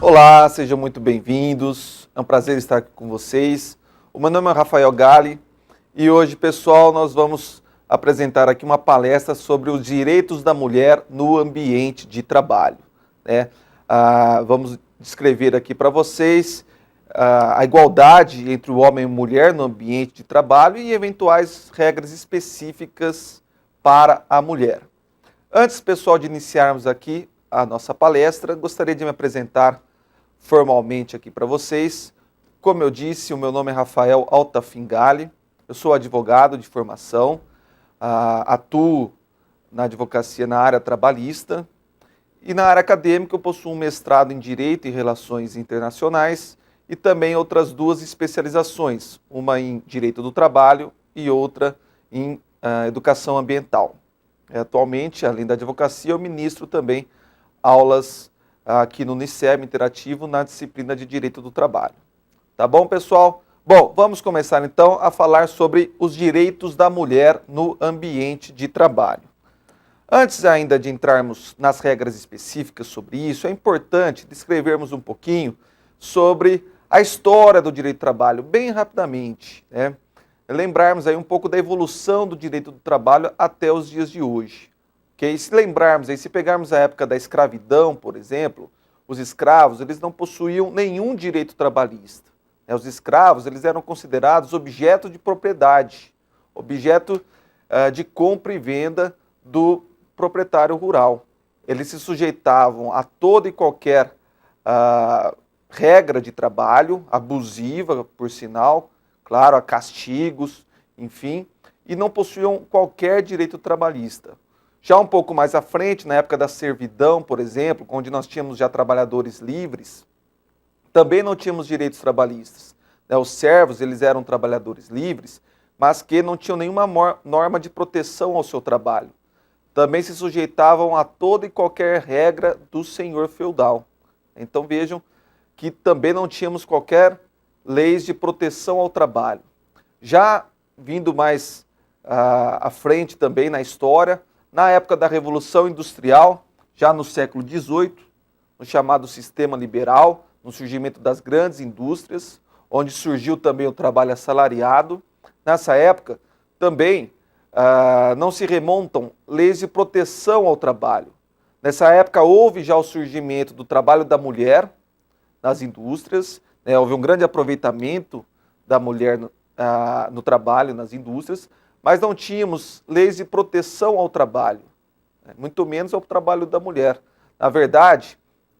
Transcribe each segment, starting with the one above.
Olá, sejam muito bem-vindos. É um prazer estar aqui com vocês. O meu nome é Rafael Gali e hoje, pessoal, nós vamos apresentar aqui uma palestra sobre os direitos da mulher no ambiente de trabalho, né? Vamos descrever aqui para vocês a igualdade entre o homem e a mulher no ambiente de trabalho e eventuais regras específicas para a mulher. Antes, pessoal, de iniciarmos aqui a nossa palestra, gostaria de me apresentar formalmente aqui para vocês. Como eu disse, o meu nome é Rafael Altafingali, eu sou advogado de formação, atuo na advocacia na área trabalhista e na área acadêmica eu possuo um mestrado em Direito e Relações Internacionais e também outras duas especializações, uma em Direito do Trabalho e outra em Educação Ambiental. Atualmente, além da advocacia, eu ministro também aulas aqui no Uniceb Interativo na disciplina de Direito do Trabalho. Tá bom, pessoal? Bom, vamos começar então a falar sobre os direitos da mulher no ambiente de trabalho. Antes ainda de entrarmos nas regras específicas sobre isso, é importante descrevermos um pouquinho sobre a história do direito do trabalho, bem rapidamente, né? Lembrarmos aí um pouco da evolução do direito do trabalho até os dias de hoje. Okay? Se lembrarmos aí, se pegarmos a época da escravidão, por exemplo, os escravos, eles não possuíam nenhum direito trabalhista. Os escravos, eles eram considerados objeto de propriedade, objeto de compra e venda do proprietário rural. Eles se sujeitavam a toda e qualquer regra de trabalho, abusiva, por sinal, claro, a castigos, enfim, e não possuíam qualquer direito trabalhista. Já um pouco mais à frente, na época da servidão, por exemplo, onde nós tínhamos já trabalhadores livres, também não tínhamos direitos trabalhistas. Os servos, eles eram trabalhadores livres, mas que não tinham nenhuma norma de proteção ao seu trabalho. Também se sujeitavam a toda e qualquer regra do senhor feudal. Então vejam que também não tínhamos qualquer leis de proteção ao trabalho. Já vindo mais à frente também na história, na época da Revolução Industrial, já no século XVIII, no chamado sistema liberal, no surgimento das grandes indústrias, onde surgiu também o trabalho assalariado. Nessa época, também não se remontam leis de proteção ao trabalho. Nessa época, houve já o surgimento do trabalho da mulher nas indústrias, né? Houve um grande aproveitamento da mulher no trabalho, nas indústrias, mas não tínhamos leis de proteção ao trabalho, né? Muito menos ao trabalho da mulher. Na verdade,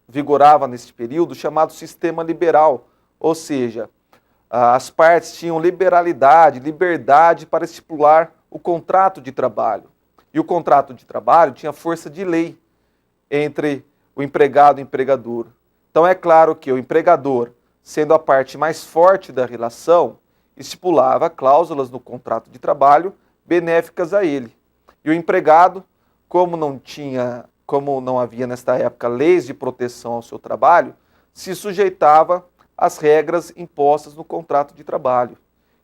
vigorava nesse período o chamado sistema liberal, ou seja, as partes tinham liberdade para estipular o contrato de trabalho. E o contrato de trabalho tinha força de lei entre o empregado e o empregador. Então é claro que o empregador, sendo a parte mais forte da relação, estipulava cláusulas no contrato de trabalho benéficas a ele. E o empregado, como não havia nesta época leis de proteção ao seu trabalho, se sujeitava às regras impostas no contrato de trabalho.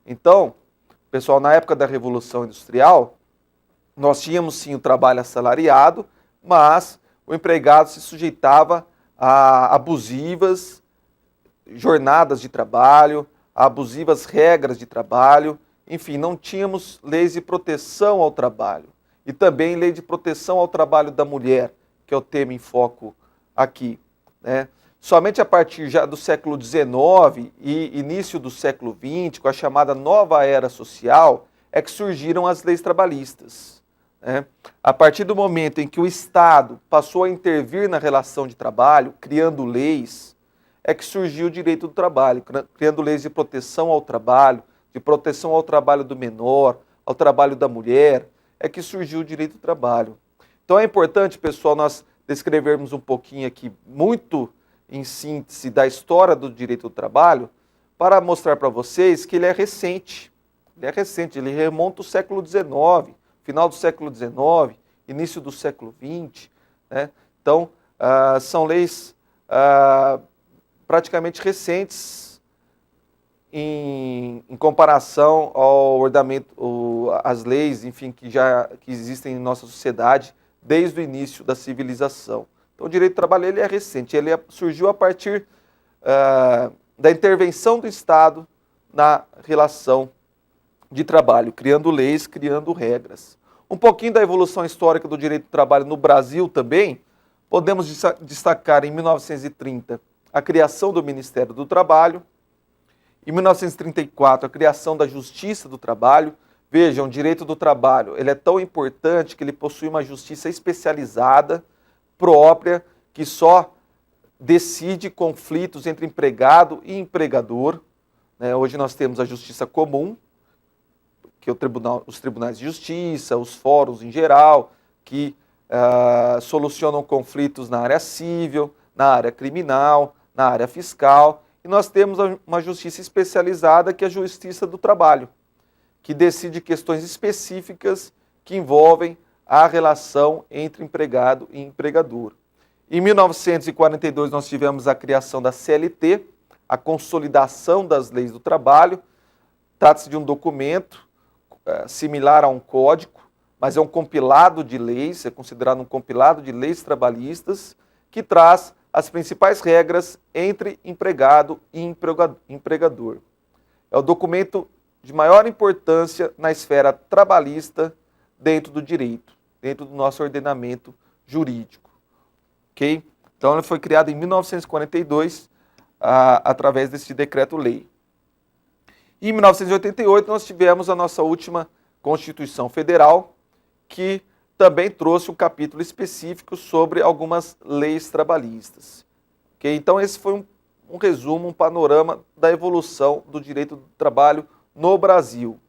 Então, pessoal, na época da Revolução Industrial, nós tínhamos sim o trabalho assalariado, mas o empregado se sujeitava a abusivas jornadas de trabalho, abusivas regras de trabalho, enfim, não tínhamos leis de proteção ao trabalho. E também lei de proteção ao trabalho da mulher, que é o tema em foco aqui, né? Somente a partir já do século XIX e início do século XX, com a chamada nova era social, é que surgiram as leis trabalhistas, né? A partir do momento em que o Estado passou a intervir na relação de trabalho, criando leis, é que surgiu o direito do trabalho, criando leis de proteção ao trabalho, de proteção ao trabalho do menor, ao trabalho da mulher, é que surgiu o direito do trabalho. Então é importante, pessoal, nós descrevermos um pouquinho aqui, muito em síntese, da história do direito do trabalho, para mostrar para vocês que ele é recente. Ele remonta ao século XIX, final do século XIX, início do século XX, né? Então, são leis praticamente recentes em comparação ao ordenamento, às leis, enfim, que existem em nossa sociedade desde o início da civilização. Então o direito do trabalho ele é recente, surgiu a partir da intervenção do Estado na relação de trabalho, criando leis, criando regras. Um pouquinho da evolução histórica do direito do trabalho no Brasil também, podemos destacar em 1930 a criação do Ministério do Trabalho, em 1934 a criação da Justiça do Trabalho. Vejam, o direito do trabalho ele é tão importante que ele possui uma justiça especializada, própria, que só decide conflitos entre empregado e empregador. Hoje nós temos a justiça comum, que é os tribunais de justiça, os fóruns em geral, que solucionam conflitos na área civil, na área criminal, na área fiscal. E nós temos uma justiça especializada, que é a Justiça do Trabalho, que decide questões específicas que envolvem a relação entre empregado e empregador. Em 1942, nós tivemos a criação da CLT, a consolidação das leis do trabalho. Trata-se de um documento similar a um código, mas é um compilado de leis, é considerado um compilado de leis trabalhistas, que traz as principais regras entre empregado e empregador. É o documento de maior importância na esfera trabalhista dentro do direito, dentro do nosso ordenamento jurídico. Okay? Então, ele foi criado em 1942, através desse decreto-lei. Em 1988, nós tivemos a nossa última Constituição Federal, que também trouxe um capítulo específico sobre algumas leis trabalhistas. Okay? Então, esse foi um resumo, um panorama da evolução do direito do trabalho no Brasil,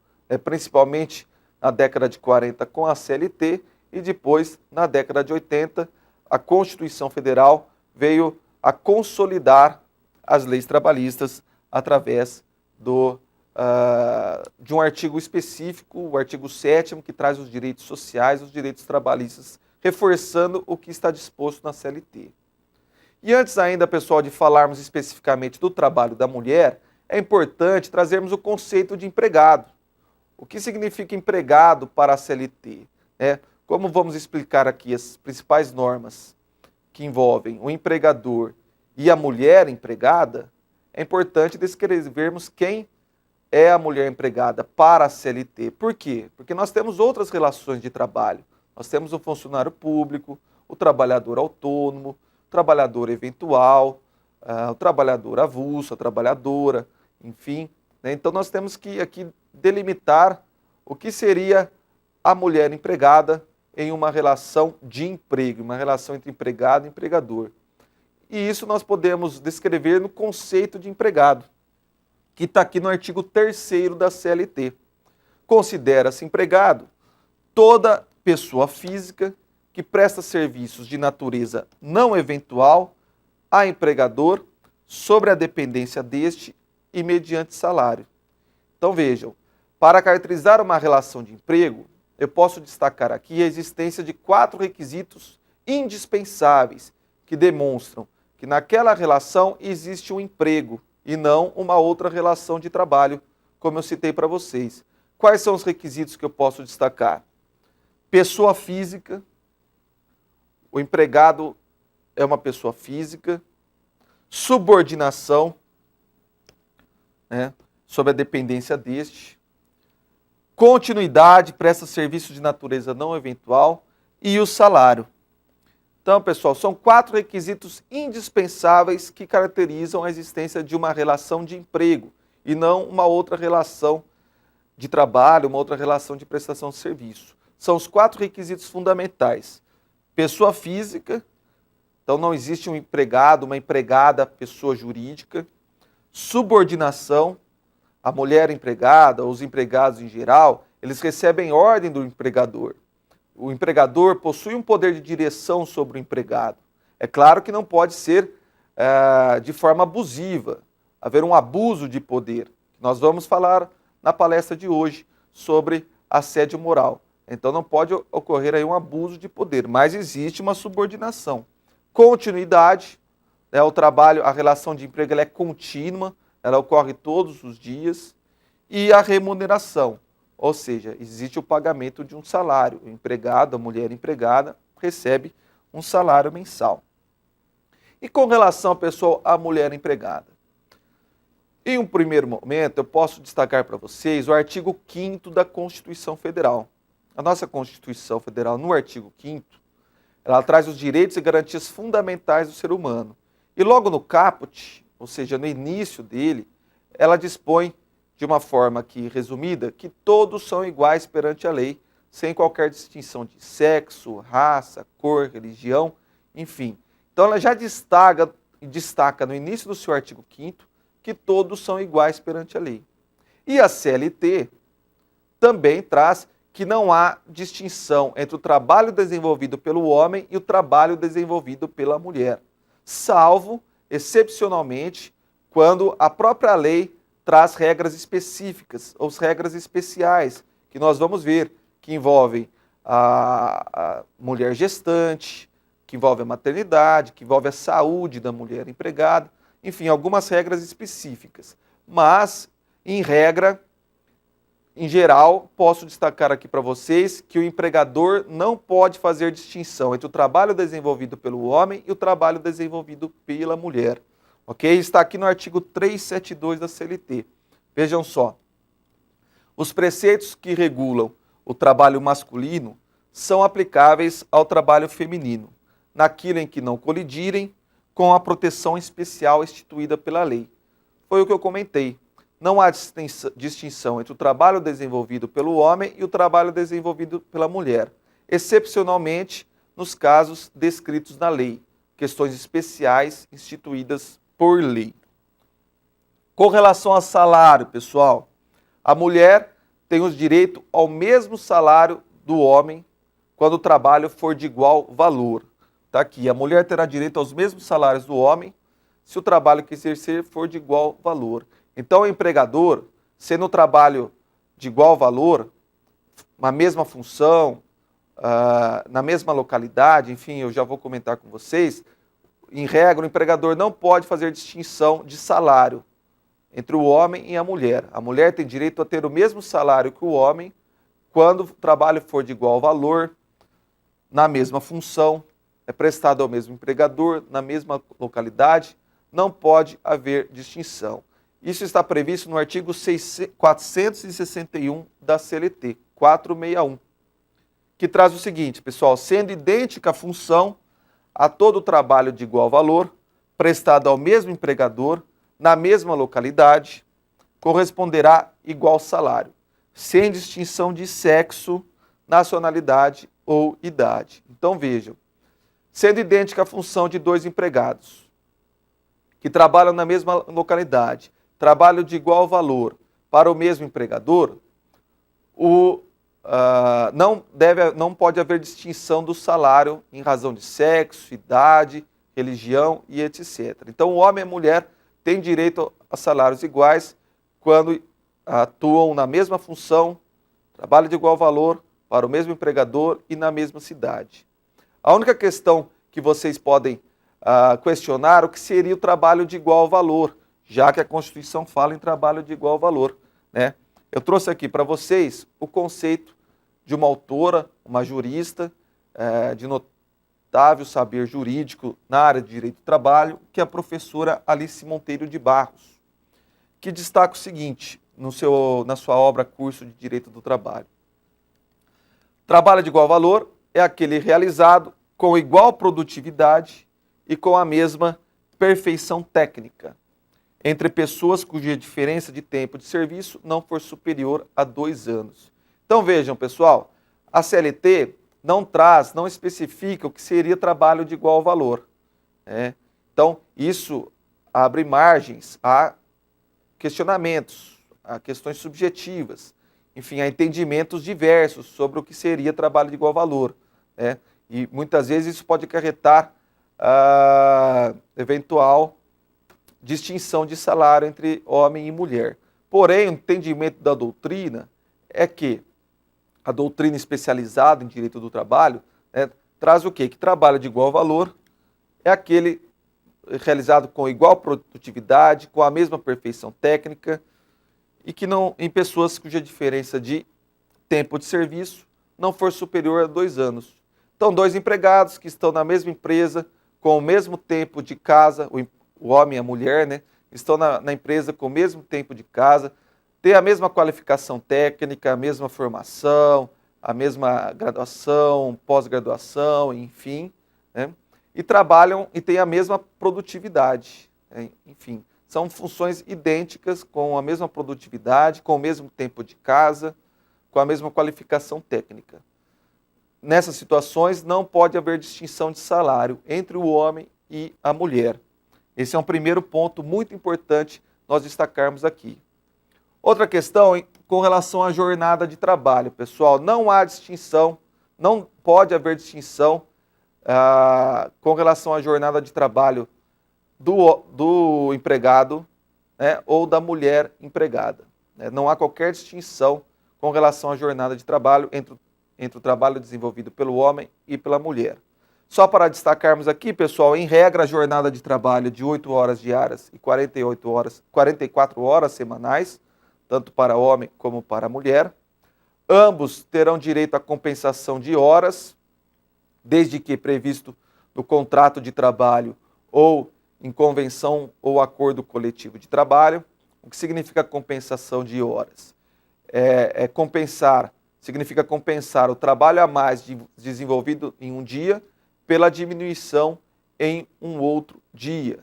principalmente na década de 40 com a CLT e depois, na década de 80, a Constituição Federal veio a consolidar as leis trabalhistas através de um artigo específico, o artigo 7º, que traz os direitos sociais, os direitos trabalhistas, reforçando o que está disposto na CLT. E antes ainda, pessoal, de falarmos especificamente do trabalho da mulher, é importante trazermos o conceito de empregado. O que significa empregado para a CLT? Como vamos explicar aqui as principais normas que envolvem o empregador e a mulher empregada, é importante descrevermos quem é a mulher empregada para a CLT. Por quê? Porque nós temos outras relações de trabalho. Nós temos o funcionário público, o trabalhador autônomo, o trabalhador eventual, o trabalhador avulso, a trabalhadora, enfim. Então nós temos que aqui delimitar o que seria a mulher empregada em uma relação de emprego, uma relação entre empregado e empregador. E isso nós podemos descrever no conceito de empregado, que está aqui no artigo 3º da CLT. Considera-se empregado toda pessoa física que presta serviços de natureza não eventual a empregador sobre a dependência deste e mediante salário. Então vejam, para caracterizar uma relação de emprego, eu posso destacar aqui a existência de 4 requisitos indispensáveis que demonstram que naquela relação existe um emprego e não uma outra relação de trabalho, como eu citei para vocês. Quais são os requisitos que eu posso destacar? Pessoa física, o empregado é uma pessoa física, subordinação, sob a dependência deste, continuidade, presta serviço de natureza não eventual e o salário. Então, pessoal, são 4 requisitos indispensáveis que caracterizam a existência de uma relação de emprego e não uma outra relação de trabalho, uma outra relação de prestação de serviço. São os 4 requisitos fundamentais. Pessoa física, então não existe um empregado, uma empregada, pessoa jurídica. Subordinação, a mulher empregada, ou os empregados em geral, eles recebem ordem do empregador. O empregador possui um poder de direção sobre o empregado. É claro que não pode ser de forma abusiva, haver um abuso de poder. Nós vamos falar na palestra de hoje sobre assédio moral. Então não pode ocorrer aí um abuso de poder, mas existe uma subordinação. Continuidade, o trabalho, a relação de emprego ela é contínua, ela ocorre todos os dias. E a remuneração, ou seja, existe o pagamento de um salário. O empregado, a mulher empregada, recebe um salário mensal. E com relação, pessoal, à mulher empregada. Em um primeiro momento, eu posso destacar para vocês o artigo 5º da Constituição Federal. A nossa Constituição Federal, no artigo 5º, ela traz os direitos e garantias fundamentais do ser humano. E logo no caput, ou seja, no início dele, ela dispõe, de uma forma aqui resumida, que todos são iguais perante a lei, sem qualquer distinção de sexo, raça, cor, religião, enfim. Então ela já destaca no início do seu artigo 5º que todos são iguais perante a lei. E a CLT também traz que não há distinção entre o trabalho desenvolvido pelo homem e o trabalho desenvolvido pela mulher, salvo, excepcionalmente, quando a própria lei traz regras específicas, ou regras especiais, que nós vamos ver, que envolvem a mulher gestante, que envolve a maternidade, que envolve a saúde da mulher empregada, enfim, algumas regras específicas. Mas, em regra, em geral, posso destacar aqui para vocês que o empregador não pode fazer distinção entre o trabalho desenvolvido pelo homem e o trabalho desenvolvido pela mulher. Ok? Está aqui no artigo 372 da CLT. Vejam só. Os preceitos que regulam o trabalho masculino são aplicáveis ao trabalho feminino, naquilo em que não colidirem com a proteção especial instituída pela lei. Foi o que eu comentei. Não há distinção entre o trabalho desenvolvido pelo homem e o trabalho desenvolvido pela mulher, excepcionalmente nos casos descritos na lei, questões especiais instituídas por lei. Com relação ao salário, pessoal, a mulher tem o direito ao mesmo salário do homem quando o trabalho for de igual valor. Está aqui, a mulher terá direito aos mesmos salários do homem se o trabalho que exercer for de igual valor. Então, o empregador, sendo o trabalho de igual valor, na mesma função, na mesma localidade, enfim, eu já vou comentar com vocês, em regra, o empregador não pode fazer distinção de salário entre o homem e a mulher. A mulher tem direito a ter o mesmo salário que o homem quando o trabalho for de igual valor, na mesma função, é prestado ao mesmo empregador, na mesma localidade, não pode haver distinção. Isso está previsto no artigo 461 da CLT, 461, que traz o seguinte, pessoal, sendo idêntica a função a todo trabalho de igual valor, prestado ao mesmo empregador, na mesma localidade, corresponderá igual salário, sem distinção de sexo, nacionalidade ou idade. Então vejam, sendo idêntica a função de dois empregados que trabalham na mesma localidade, trabalho de igual valor para o mesmo empregador, não pode haver distinção do salário em razão de sexo, idade, religião e etc. Então, o homem e a mulher têm direito a salários iguais quando atuam na mesma função, trabalho de igual valor para o mesmo empregador e na mesma cidade. A única questão que vocês podem questionar é o que seria o trabalho de igual valor, já que a Constituição fala em trabalho de igual valor, né? Eu trouxe aqui para vocês o conceito de uma autora, uma jurista, de notável saber jurídico na área de direito do trabalho, que é a professora Alice Monteiro de Barros, que destaca o seguinte na sua obra Curso de Direito do Trabalho. Trabalho de igual valor é aquele realizado com igual produtividade e com a mesma perfeição técnica, entre pessoas cuja diferença de tempo de serviço não for superior a 2 anos. Então vejam, pessoal, a CLT não especifica o que seria trabalho de igual valor, né? Então, isso abre margens a questionamentos, a questões subjetivas, enfim, a entendimentos diversos sobre o que seria trabalho de igual valor, né? E muitas vezes isso pode acarretar eventual distinção de salário entre homem e mulher. Porém, o entendimento da doutrina é que a doutrina especializada em direito do trabalho, né, traz o quê? Que trabalho de igual valor é aquele realizado com igual produtividade, com a mesma perfeição técnica e que não em pessoas cuja diferença de tempo de serviço não for superior a 2 anos. Então, 2 empregados que estão na mesma empresa, com o mesmo tempo de casa, o homem e a mulher, né, estão na empresa com o mesmo tempo de casa, têm a mesma qualificação técnica, a mesma formação, a mesma graduação, pós-graduação, enfim, né, e trabalham e têm a mesma produtividade, né, enfim, são funções idênticas, com a mesma produtividade, com o mesmo tempo de casa, com a mesma qualificação técnica. Nessas situações, não pode haver distinção de salário entre o homem e a mulher. Esse é um primeiro ponto muito importante nós destacarmos aqui. Outra questão com relação à jornada de trabalho, pessoal, não há distinção, não pode haver distinção com relação à jornada de trabalho do empregado, né, ou da mulher empregada. Né? Não há qualquer distinção com relação à jornada de trabalho entre o trabalho desenvolvido pelo homem e pela mulher. Só para destacarmos aqui, pessoal, em regra, a jornada de trabalho de 8 horas diárias e 44 horas semanais, tanto para homem como para mulher. Ambos terão direito à compensação de horas, desde que previsto no contrato de trabalho ou em convenção ou acordo coletivo de trabalho. O que significa compensação de horas? Significa compensar o trabalho a mais desenvolvido em um dia pela diminuição em um outro dia.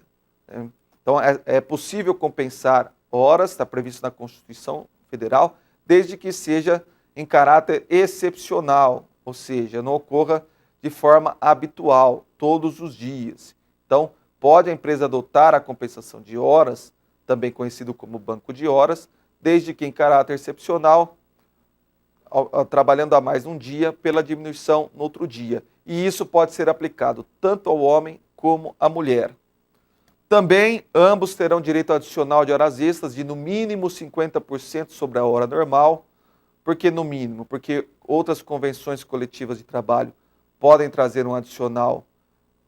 Então, é possível compensar horas, está previsto na Constituição Federal, desde que seja em caráter excepcional, ou seja, não ocorra de forma habitual, todos os dias. Então, pode a empresa adotar a compensação de horas, também conhecido como banco de horas, desde que em caráter excepcional, trabalhando a mais um dia pela diminuição no outro dia. E isso pode ser aplicado tanto ao homem como à mulher. Também, ambos terão direito adicional de horas extras de no mínimo 50% sobre a hora normal. Por que no mínimo? Porque outras convenções coletivas de trabalho podem trazer um adicional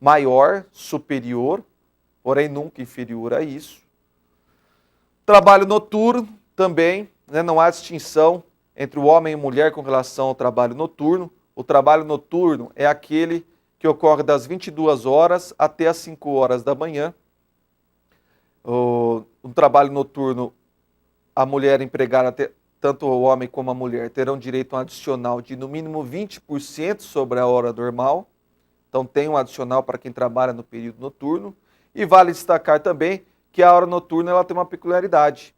maior, superior, porém nunca inferior a isso. Trabalho noturno também, né, não há distinção entre o homem e mulher com relação ao trabalho noturno. O trabalho noturno é aquele que ocorre das 22 horas até as 5 horas da manhã. No trabalho noturno, a mulher empregada, tanto o homem como a mulher, terão direito a um adicional de no mínimo 20% sobre a hora normal. Então tem um adicional para quem trabalha no período noturno. E vale destacar também que a hora noturna ela tem uma peculiaridade.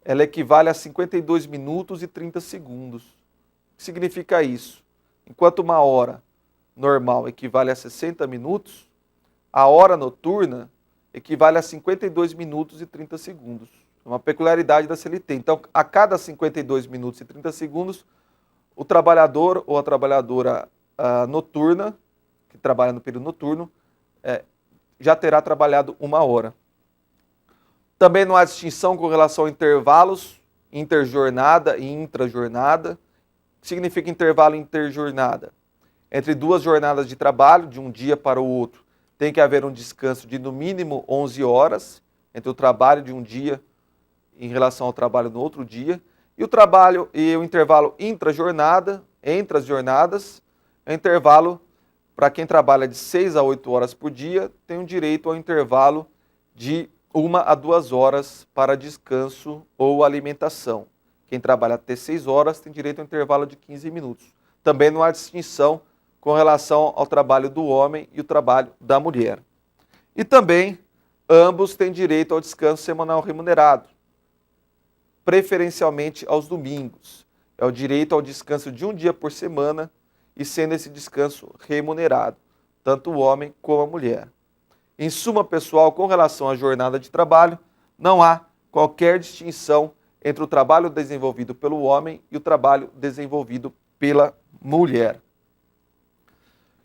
Ela equivale a 52 minutos e 30 segundos. O que significa isso? Enquanto uma hora normal equivale a 60 minutos, a hora noturna equivale a 52 minutos e 30 segundos. É uma peculiaridade da CLT. Então, a cada 52 minutos e 30 segundos, o trabalhador ou a trabalhadora noturna, que trabalha no período noturno, já terá trabalhado 1 hora. Também não há distinção com relação a intervalos, interjornada e intrajornada. O que significa intervalo interjornada? Entre 2 jornadas de trabalho, de um dia para o outro, tem que haver um descanso de no mínimo 11 horas, entre o trabalho de um dia em relação ao trabalho no outro dia. E o intervalo intrajornada, entre as jornadas, é um intervalo para quem trabalha de 6 a 8 horas por dia, tem um direito ao intervalo de 1 a 2 horas para descanso ou alimentação. Quem trabalha até 6 horas tem direito a um intervalo de 15 minutos. Também não há distinção com relação ao trabalho do homem e o trabalho da mulher. E também, ambos têm direito ao descanso semanal remunerado, preferencialmente aos domingos. É o direito ao descanso de um dia por semana e sendo esse descanso remunerado, tanto o homem como a mulher. Em suma, pessoal, com relação à jornada de trabalho, não há qualquer distinção entre o trabalho desenvolvido pelo homem e o trabalho desenvolvido pela mulher.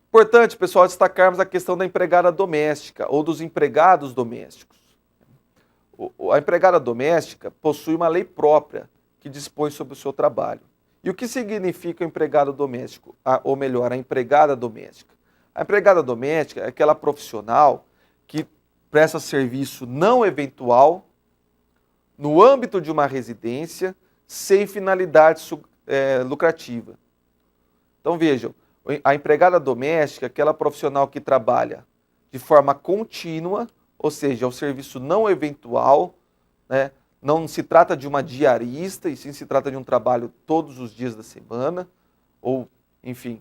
Importante, pessoal, destacarmos a questão da empregada doméstica ou dos empregados domésticos. A empregada doméstica possui uma lei própria que dispõe sobre o seu trabalho. E o que significa o empregado doméstico? Ou melhor, a empregada doméstica? A empregada doméstica é aquela profissional que presta serviço não eventual no âmbito de uma residência sem finalidade lucrativa. Então vejam, a empregada doméstica é aquela profissional que trabalha de forma contínua, ou seja, é um serviço não eventual, né? Não se trata de uma diarista, e sim se trata de um trabalho todos os dias da semana, ou, enfim,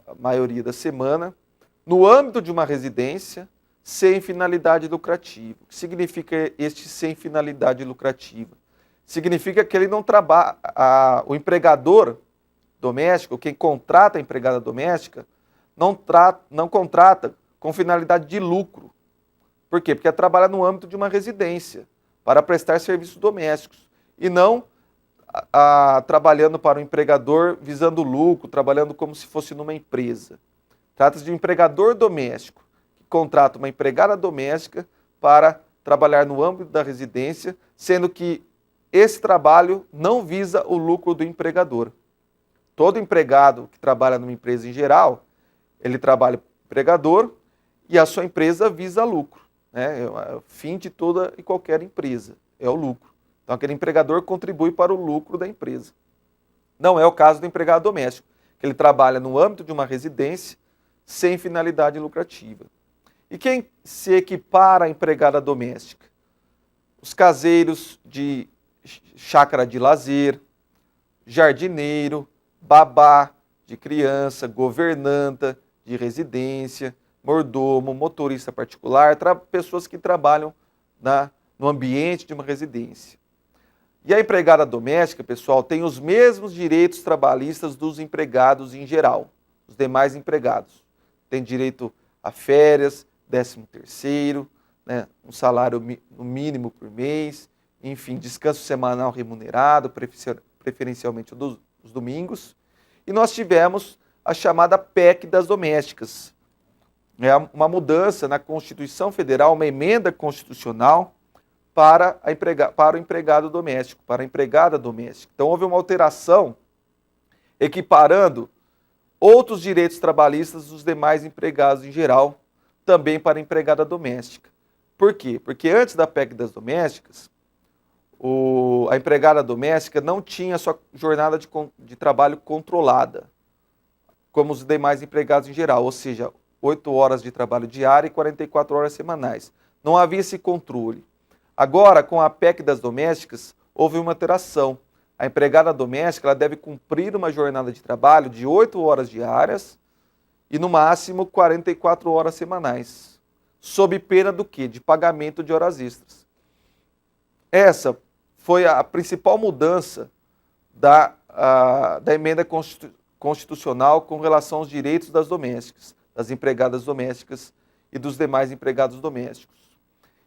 a maioria da semana, no âmbito de uma residência, sem finalidade lucrativa. O que significa este sem finalidade lucrativa? Significa que ele não trabalha, o empregador doméstico, quem contrata a empregada doméstica, não contrata com finalidade de lucro. Por quê? Porque trabalha no âmbito de uma residência, para prestar serviços domésticos, e não trabalhando para o empregador visando lucro, trabalhando como se fosse numa empresa. Trata-se de um empregador doméstico, que contrata uma empregada doméstica para trabalhar no âmbito da residência, sendo que esse trabalho não visa o lucro do empregador. Todo empregado que trabalha numa empresa em geral, ele trabalha para o empregador e a sua empresa visa lucro. É o fim de toda e qualquer empresa, é o lucro. Então aquele empregador contribui para o lucro da empresa. Não é o caso do empregado doméstico, que ele trabalha no âmbito de uma residência sem finalidade lucrativa. E quem se equipara à empregada doméstica? Os caseiros de chácara de lazer, jardineiro, babá de criança, governanta de residência, mordomo, motorista particular, pessoas que trabalham no ambiente de uma residência. E a empregada doméstica, pessoal, tem os mesmos direitos trabalhistas dos empregados em geral, os demais empregados. Tem direito a férias, 13º, né, um salário mínimo por mês, enfim, descanso semanal remunerado, preferencialmente os domingos. E nós tivemos a chamada PEC das domésticas. É uma mudança na Constituição Federal, uma emenda constitucional para o empregado doméstico, para a empregada doméstica. Então houve uma alteração equiparando outros direitos trabalhistas dos demais empregados em geral, também para a empregada doméstica. Por quê? Porque antes da PEC das domésticas, a empregada doméstica não tinha sua jornada de trabalho controlada, como os demais empregados em geral, ou seja, 8 horas de trabalho diário e 44 horas semanais. Não havia esse controle. Agora, com a PEC das domésticas, houve uma alteração. A empregada doméstica ela deve cumprir uma jornada de trabalho de 8 horas diárias e, no máximo, 44 horas semanais. Sob pena do quê? De pagamento de horas extras. Essa foi a principal mudança da emenda constitucional com relação aos direitos das domésticas, das empregadas domésticas e dos demais empregados domésticos.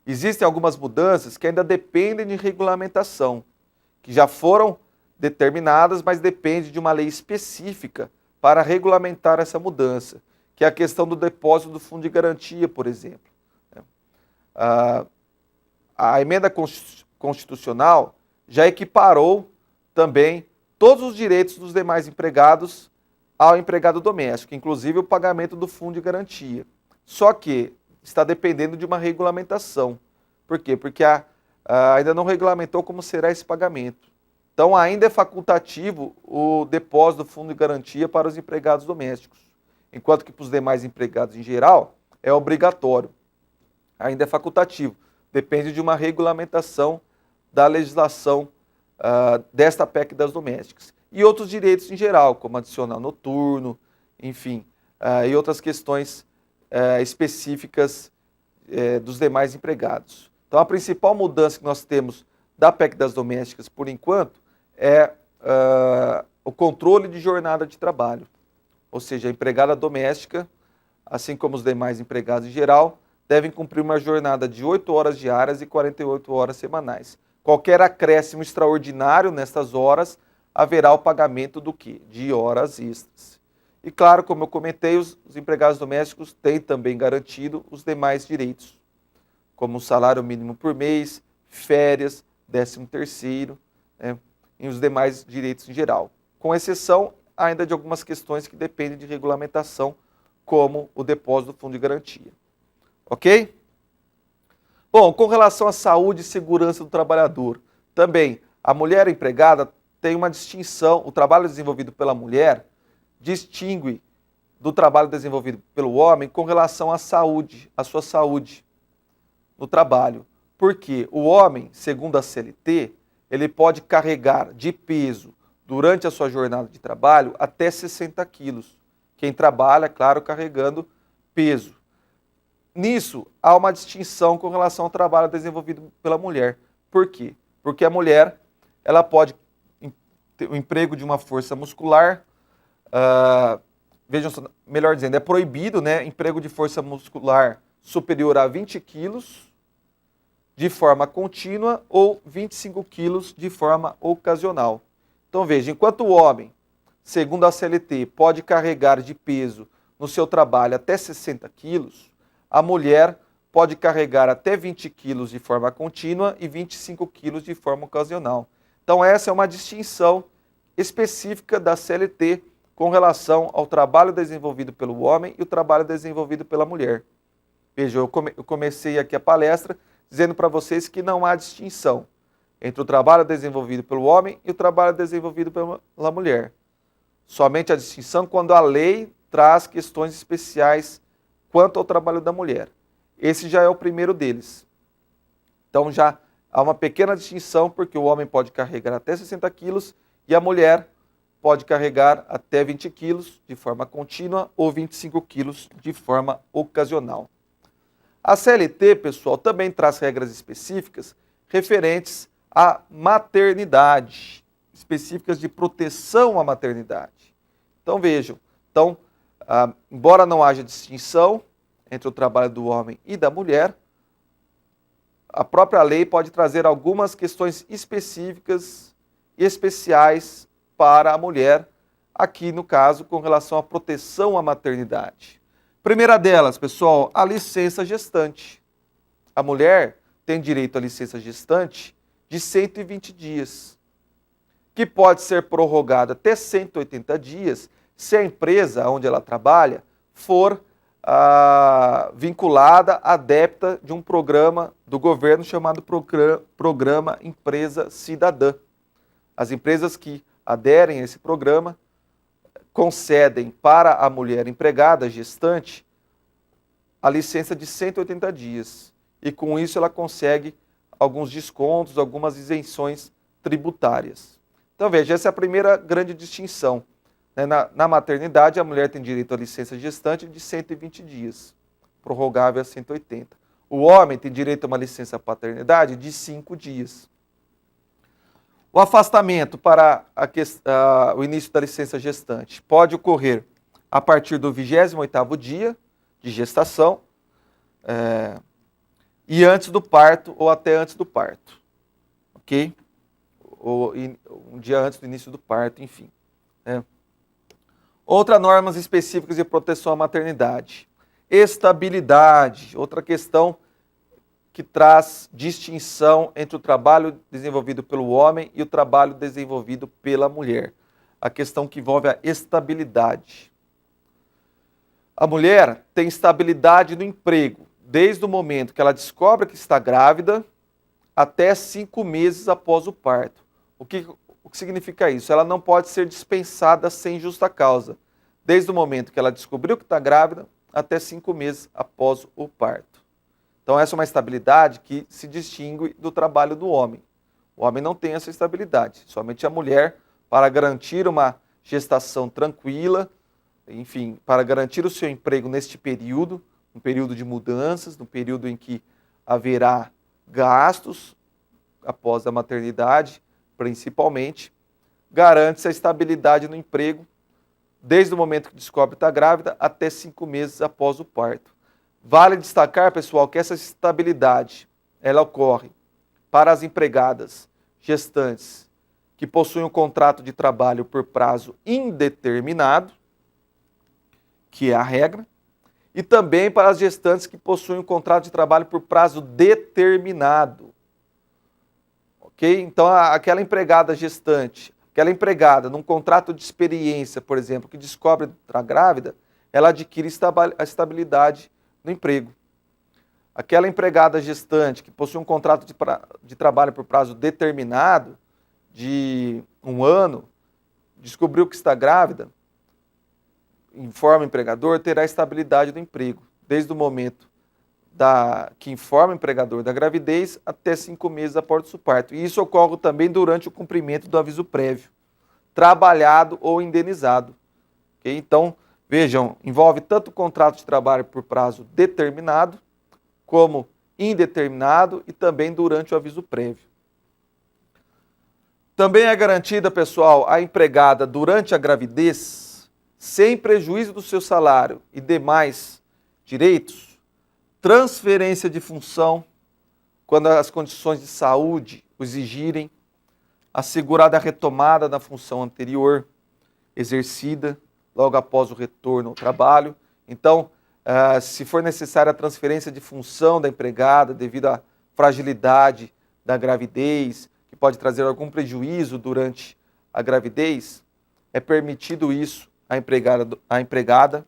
Existem algumas mudanças que ainda dependem de regulamentação, que já foram determinadas, mas depende de uma lei específica para regulamentar essa mudança, que é a questão do depósito do fundo de garantia, por exemplo. A emenda constitucional já equiparou também todos os direitos dos demais empregados ao empregado doméstico, inclusive o pagamento do fundo de garantia. Só que está dependendo de uma regulamentação. Por quê? Porque ainda não regulamentou como será esse pagamento. Então ainda é facultativo o depósito do fundo de garantia para os empregados domésticos, enquanto que para os demais empregados em geral é obrigatório. Ainda é facultativo, depende de uma regulamentação da legislação desta PEC das domésticas. E outros direitos em geral, como adicional noturno, enfim, e outras questões específicas dos demais empregados. Então a principal mudança que nós temos da PEC das domésticas, por enquanto, é o controle de jornada de trabalho. Ou seja, a empregada doméstica, assim como os demais empregados em geral, devem cumprir uma jornada de 8 horas diárias e 48 horas semanais. Qualquer acréscimo extraordinário nestas horas, haverá o pagamento do quê? De horas extras. E claro, como eu comentei, os empregados domésticos têm também garantido os demais direitos, como o salário mínimo por mês, férias, 13º, né, e os demais direitos em geral. Com exceção ainda de algumas questões que dependem de regulamentação, como o depósito do fundo de garantia. Ok? Bom, com relação à saúde e segurança do trabalhador, também a mulher empregada tem uma distinção, o trabalho desenvolvido pela mulher distingue do trabalho desenvolvido pelo homem com relação à saúde, à sua saúde no trabalho. Porque o homem, segundo a CLT, ele pode carregar de peso durante a sua jornada de trabalho até 60 quilos. Quem trabalha, claro, carregando peso. Nisso, há uma distinção com relação ao trabalho desenvolvido pela mulher. Por quê? Porque a mulher, ela pode ter o emprego de uma força muscular, vejam, melhor dizendo, é proibido, né, emprego de força muscular superior a 20 quilos de forma contínua ou 25 quilos de forma ocasional. Então veja, enquanto o homem, segundo a CLT, pode carregar de peso no seu trabalho até 60 quilos, a mulher pode carregar até 20 quilos de forma contínua e 25 quilos de forma ocasional. Então essa é uma distinção específica da CLT com relação ao trabalho desenvolvido pelo homem e o trabalho desenvolvido pela mulher. Veja, eu comecei aqui a palestra dizendo para vocês que não há distinção entre o trabalho desenvolvido pelo homem e o trabalho desenvolvido pela mulher. Somente a distinção quando a lei traz questões especiais quanto ao trabalho da mulher. Esse já é o primeiro deles. Então já há uma pequena distinção, porque o homem pode carregar até 60 quilos e a mulher pode carregar até 20 quilos de forma contínua ou 25 quilos de forma ocasional. A CLT, pessoal, também traz regras específicas referentes à maternidade, específicas de proteção à maternidade. Então vejam, embora não haja distinção entre o trabalho do homem e da mulher, a própria lei pode trazer algumas questões específicas e especiais para a mulher, aqui no caso com relação à proteção à maternidade. Primeira delas, pessoal, a licença gestante. A mulher tem direito à licença gestante de 120 dias, que pode ser prorrogada até 180 dias se a empresa onde ela trabalha for vinculada, adepta de um programa do governo chamado Programa Empresa Cidadã. As empresas que aderem a esse programa concedem para a mulher empregada, gestante, a licença de 180 dias. E com isso ela consegue alguns descontos, algumas isenções tributárias. Então veja, essa é a primeira grande distinção. Na maternidade, a mulher tem direito à licença gestante de 120 dias, prorrogável a 180. O homem tem direito a uma licença paternidade de 5 dias. O afastamento para o início da licença gestante pode ocorrer a partir do 28º dia de gestação e antes do parto ou até antes do parto, ok? Ou um dia antes do início do parto, enfim. Outras normas específicas de proteção à maternidade. Estabilidade, outra questão que traz distinção entre o trabalho desenvolvido pelo homem e o trabalho desenvolvido pela mulher. A questão que envolve a estabilidade. A mulher tem estabilidade no emprego, desde o momento que ela descobre que está grávida até 5 meses após o parto. O que significa isso? Ela não pode ser dispensada sem justa causa, desde o momento que ela descobriu que está grávida até 5 meses após o parto. Então essa é uma estabilidade que se distingue do trabalho do homem. O homem não tem essa estabilidade, somente a mulher, para garantir uma gestação tranquila, enfim, para garantir o seu emprego neste período, um período de mudanças, no período em que haverá gastos após a maternidade, principalmente, garante-se a estabilidade no emprego desde o momento que descobre que está grávida até 5 meses após o parto. Vale destacar, pessoal, que essa estabilidade ela ocorre para as empregadas gestantes que possuem um contrato de trabalho por prazo indeterminado, que é a regra, e também para as gestantes que possuem um contrato de trabalho por prazo determinado. Ok? Então, aquela empregada gestante, aquela empregada num contrato de experiência, por exemplo, que descobre que está grávida, ela adquire a estabilidade no emprego. Aquela empregada gestante que possui um contrato de trabalho por prazo determinado, de 1 ano, descobriu que está grávida, informa o empregador terá estabilidade do emprego, desde o momento que informa o empregador da gravidez até 5 meses após o parto. E isso ocorre também durante o cumprimento do aviso prévio, trabalhado ou indenizado. Okay? Então, vejam, envolve tanto o contrato de trabalho por prazo determinado, como indeterminado e também durante o aviso prévio. Também é garantida, pessoal, a empregada durante a gravidez, sem prejuízo do seu salário e demais direitos, transferência de função, quando as condições de saúde o exigirem, assegurada a retomada da função anterior, exercida logo após o retorno ao trabalho. Então, se for necessária a transferência de função da empregada devido à fragilidade da gravidez, que pode trazer algum prejuízo durante a gravidez, é permitido isso à empregada,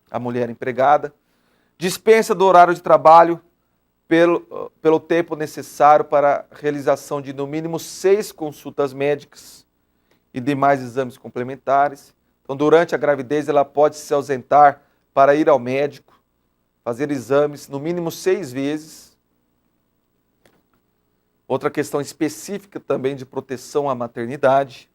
à mulher empregada. Dispensa do horário de trabalho pelo tempo necessário para a realização de no mínimo 6 consultas médicas e demais exames complementares. Então, durante a gravidez, ela pode se ausentar para ir ao médico, fazer exames no mínimo 6 vezes. Outra questão específica também de proteção à maternidade.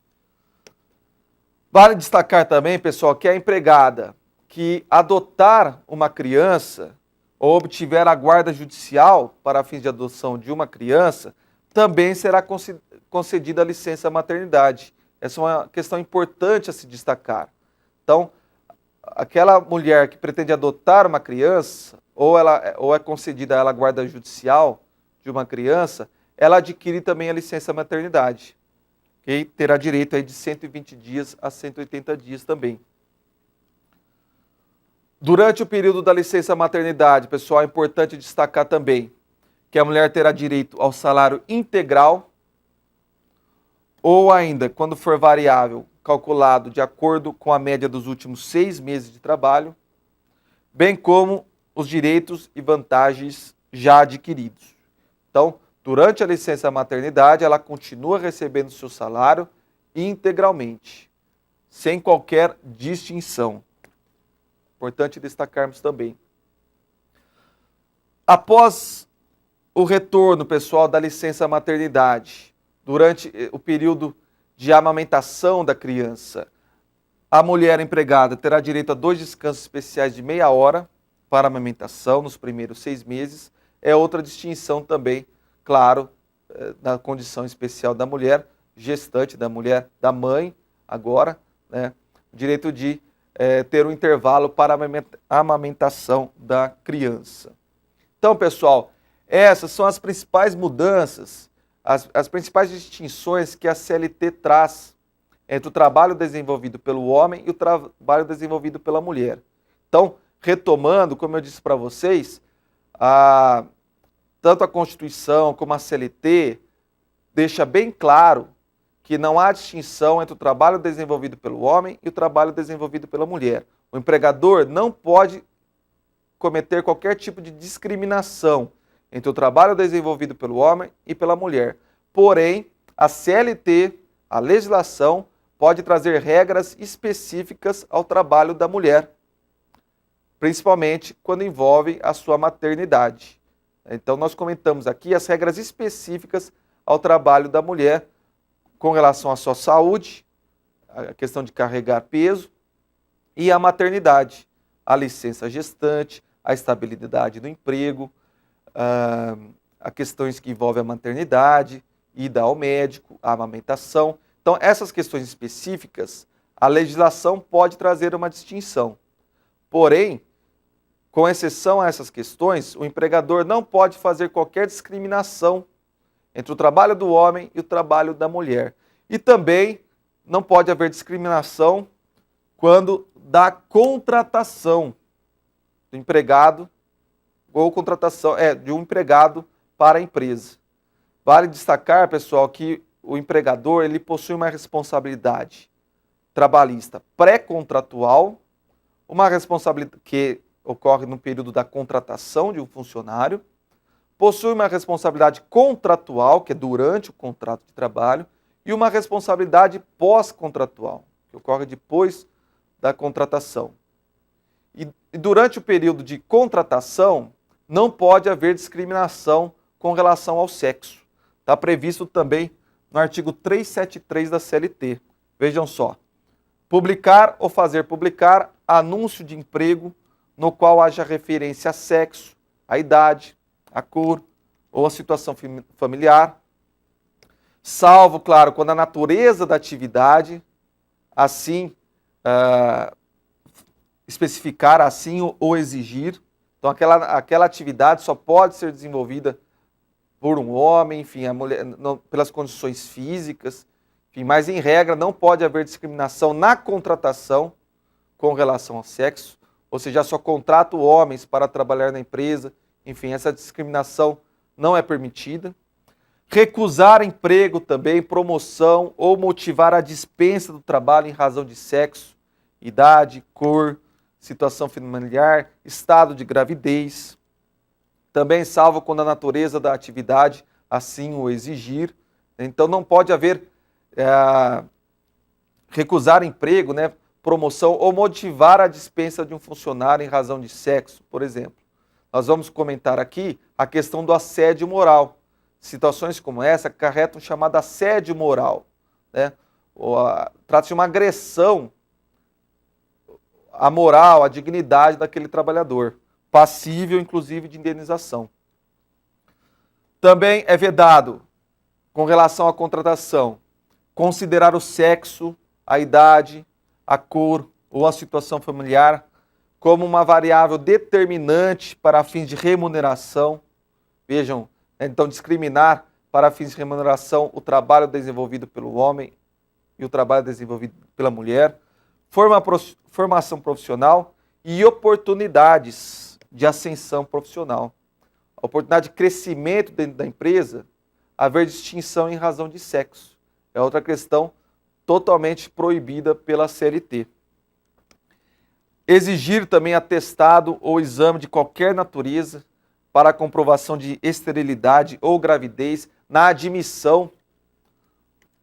Vale destacar também, pessoal, que a empregada que adotar uma criança ou obtiver a guarda judicial para fins de adoção de uma criança, também será concedida a licença maternidade. Essa é uma questão importante a se destacar. Então, aquela mulher que pretende adotar uma criança, ou é concedida a ela a guarda judicial de uma criança, ela adquire também a licença maternidade. E terá direito aí de 120 dias a 180 dias também. Durante o período da licença maternidade, pessoal, é importante destacar também que a mulher terá direito ao salário integral ou ainda, quando for variável, calculado de acordo com a média dos últimos 6 meses de trabalho, bem como os direitos e vantagens já adquiridos. Então, durante a licença maternidade, ela continua recebendo seu salário integralmente, sem qualquer distinção. Importante destacarmos também. Após o retorno, pessoal, da licença maternidade, durante o período de amamentação da criança, a mulher empregada terá direito a 2 descansos especiais de meia hora para amamentação nos primeiros 6 meses. É outra distinção também, claro, na condição especial da mulher gestante, da mulher, da mãe, agora, né, o direito de ter um intervalo para a amamentação da criança. Então, pessoal, essas são as principais mudanças, as principais distinções que a CLT traz entre o trabalho desenvolvido pelo homem e o trabalho desenvolvido pela mulher. Então, retomando, como eu disse para vocês, tanto a Constituição como a CLT deixa bem claro que não há distinção entre o trabalho desenvolvido pelo homem e o trabalho desenvolvido pela mulher. O empregador não pode cometer qualquer tipo de discriminação entre o trabalho desenvolvido pelo homem e pela mulher. Porém, a CLT, a legislação, pode trazer regras específicas ao trabalho da mulher, principalmente quando envolve a sua maternidade. Então, nós comentamos aqui as regras específicas ao trabalho da mulher com relação à sua saúde, a questão de carregar peso, e a maternidade, a licença gestante, a estabilidade do emprego, a questões que envolvem a maternidade, ida ao médico, a amamentação. Então, essas questões específicas, a legislação pode trazer uma distinção. Porém, com exceção a essas questões, o empregador não pode fazer qualquer discriminação entre o trabalho do homem e o trabalho da mulher. E também não pode haver discriminação quando da contratação do empregado ou contratação de um empregado para a empresa. Vale destacar, pessoal, que o empregador ele possui uma responsabilidade trabalhista pré-contratual, uma responsabilidade que ocorre no período da contratação de um funcionário, possui uma responsabilidade contratual, que é durante o contrato de trabalho, e uma responsabilidade pós-contratual, que ocorre depois da contratação. E durante o período de contratação, não pode haver discriminação com relação ao sexo. Está previsto também no artigo 373 da CLT. Vejam só. Publicar ou fazer publicar anúncio de emprego no qual haja referência a sexo, a idade, a cor ou a situação familiar, salvo, claro, quando a natureza da atividade assim especificar, assim ou exigir. Então, aquela atividade só pode ser desenvolvida por um homem, enfim, a mulher, não, pelas condições físicas, enfim, mas em regra não pode haver discriminação na contratação com relação ao sexo, ou seja, só contrato homens para trabalhar na empresa, enfim, essa discriminação não é permitida. Recusar emprego também, promoção ou motivar a dispensa do trabalho em razão de sexo, idade, cor, situação familiar, estado de gravidez. Também salvo quando a natureza da atividade assim o exigir. Então não pode haver recusar emprego, né, promoção ou motivar a dispensa de um funcionário em razão de sexo, por exemplo. Nós vamos comentar aqui a questão do assédio moral. Situações como essa acarretam o chamado assédio moral, né? Trata-se de uma agressão à moral, à dignidade daquele trabalhador, passível, inclusive, de indenização. Também é vedado, com relação à contratação, considerar o sexo, a idade, a cor ou a situação familiar como uma variável determinante para fins de remuneração. Vejam, então discriminar para fins de remuneração o trabalho desenvolvido pelo homem e o trabalho desenvolvido pela mulher, formação profissional e oportunidades de ascensão profissional. A oportunidade de crescimento dentro da empresa, haver distinção em razão de sexo. É outra questão totalmente proibida pela CLT. Exigir também atestado ou exame de qualquer natureza para a comprovação de esterilidade ou gravidez na admissão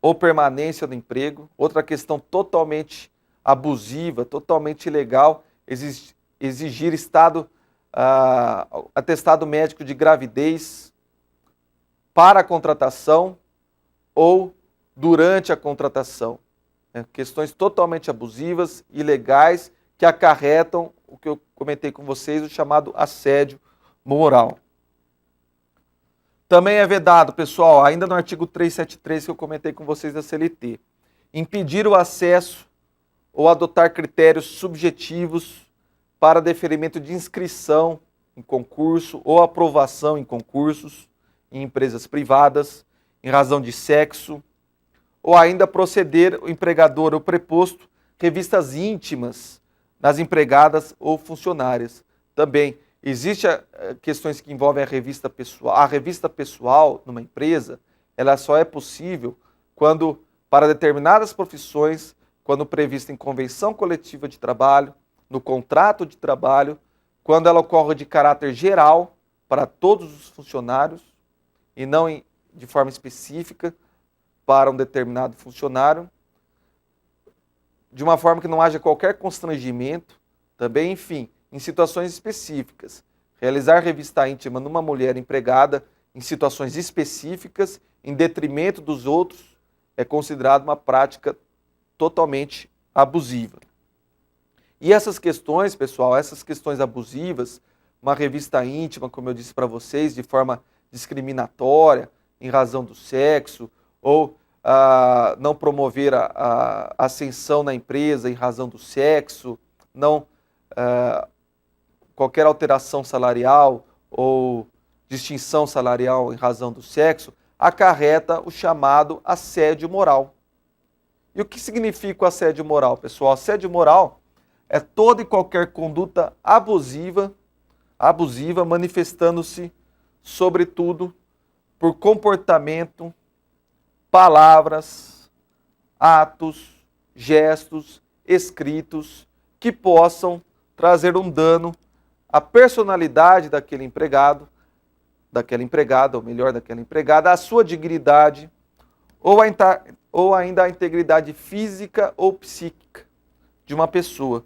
ou permanência do emprego. Outra questão totalmente abusiva, totalmente ilegal, exigir atestado médico de gravidez para a contratação ou durante a contratação. Questões totalmente abusivas, ilegais, que acarretam o que eu comentei com vocês, o chamado assédio moral. Também é vedado, pessoal, ainda no artigo 373 que eu comentei com vocês da CLT, impedir o acesso ou adotar critérios subjetivos para deferimento de inscrição em concurso ou aprovação em concursos em empresas privadas em razão de sexo, ou ainda proceder o empregador ou preposto revistas íntimas nas empregadas ou funcionárias. Também existem questões que envolvem a revista pessoal. A revista pessoal numa empresa, ela só é possível quando, para determinadas profissões, quando prevista em convenção coletiva de trabalho, no contrato de trabalho, quando ela ocorre de caráter geral para todos os funcionários e não de forma específica para um determinado funcionário, de uma forma que não haja qualquer constrangimento, também, enfim, em situações específicas. Realizar revista íntima numa mulher empregada em situações específicas, em detrimento dos outros, é considerado uma prática totalmente abusiva. E essas questões, pessoal, essas questões abusivas, uma revista íntima, como eu disse para vocês, de forma discriminatória, em razão do sexo, ou não promover a ascensão na empresa em razão do sexo, não qualquer alteração salarial ou distinção salarial em razão do sexo, acarreta o chamado assédio moral. E o que significa o assédio moral, pessoal? Assédio moral é toda e qualquer conduta abusiva manifestando-se, sobretudo, por comportamento, palavras, atos, gestos, escritos, que possam trazer um dano à personalidade daquele empregado, daquela empregada, ou melhor, daquela empregada, à sua dignidade, ou ainda à integridade física ou psíquica de uma pessoa.